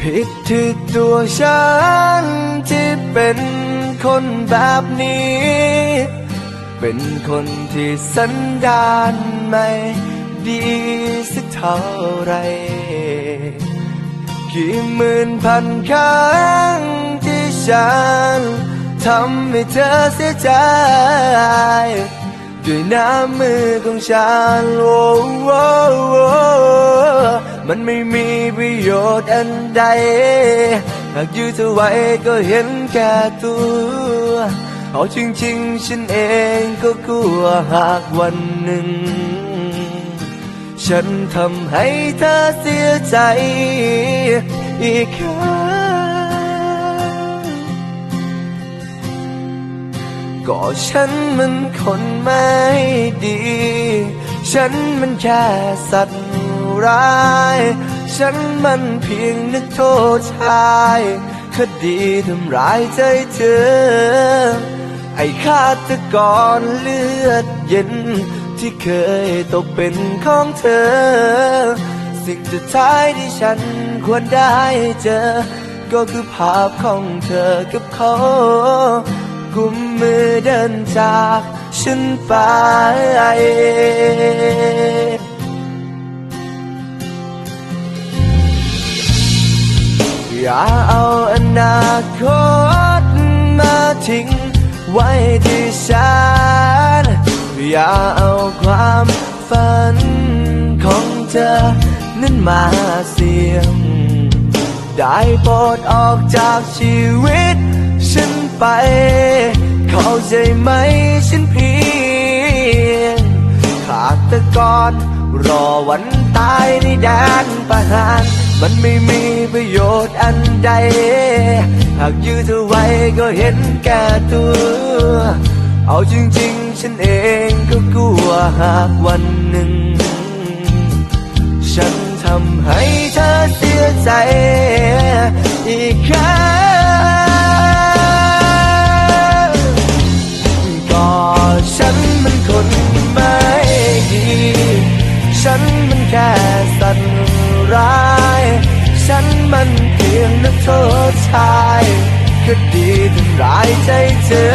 ผิดที่ตัวฉันที่เป็นคนแบบนี้ เป็นคนที่สันดานไม่ดีสักเท่าไรกี่หมื่นพันครั้งที่ฉันทำให้เธอเสียใจด้วยน้ำมือของฉันโอ้โอ้โอ้มันไม่มีประโยชน์อันใดหากยื้อเธอไว้ก็เห็นแก่ตัวเอาจริงๆฉันเองก็กลัวหากวันหนึ่งฉันทำให้เธอเสียใจอีกครั้งก็ฉันมันคนไม่ดีฉันมันแค่สัตว์ร้ายฉันมันเพียงนึกโทษชายคดีทำร้ายใจเธอไอ้ฆาตกรเลือดเย็นที่เคยตกเป็นของเธอสิ่งสุดท้ายที่ฉันควรได้เจอก็คือภาพของเธอกับเขากุมมือเดินจากฉันไปอย่าเอาอนาคตมาทิ้งไว้ที่ฉันอย่าเอาความฝันของเธอนั้นมาเสี่ยงได้โปรดออกจากชีวิตฉันไปเข้าใจไหมฉันเพียงขาตกรรอวันตายในแดนประหารมันไม่มีประโยชน์อันใดหากยื้อเธอไว้ก็เห็นแก่ตัวเอาจริงๆฉันเองก็กลัวหากวันหนึ่งฉันทำให้เธอเสียใจอีกครั้งก็ฉันมันคนไม่ดีฉันมันแค่สัตว์ร้ายฉันมันเพียงนักโทษชายคดีทำร้ายใจเธอ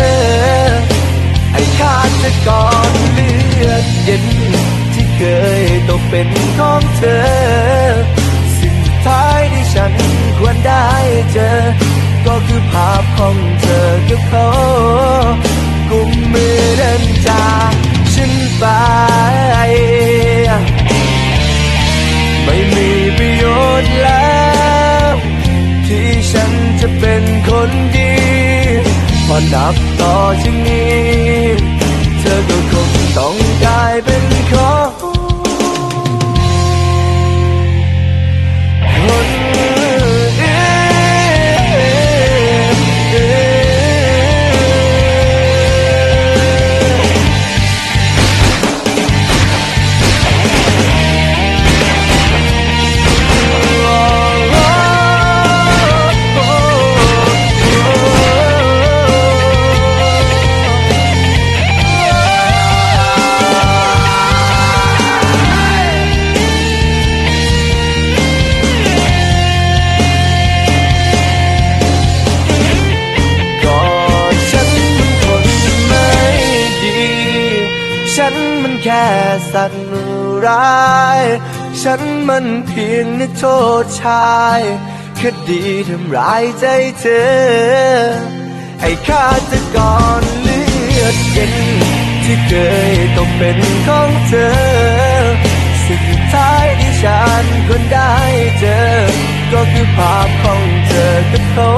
ไอ้ฆาตกรเลือดเย็นที่เคยตกเป็นของเธอสิ่งสุดท้ายที่ฉันควรได้เจอก็คือภาพของเธอกับเขากุมมือเดินจากฉันไปไม่มีประโยชน์แล้วที่ฉันจะเป็นคนดีพอนับต่อจากนี้เธอก็คงต้องกลายเป็นของคนฉันมันแค่สัตว์ร้ายฉันมันเพียงนึกโทษชายคดีทำร้ายใจเธอไอ้ฆาตกรเลือดเย็นที่เคยตกเป็นของเธอสิ่งสุดท้ายที่ฉันควรได้เจอก็คือภาพของเธอกับเขา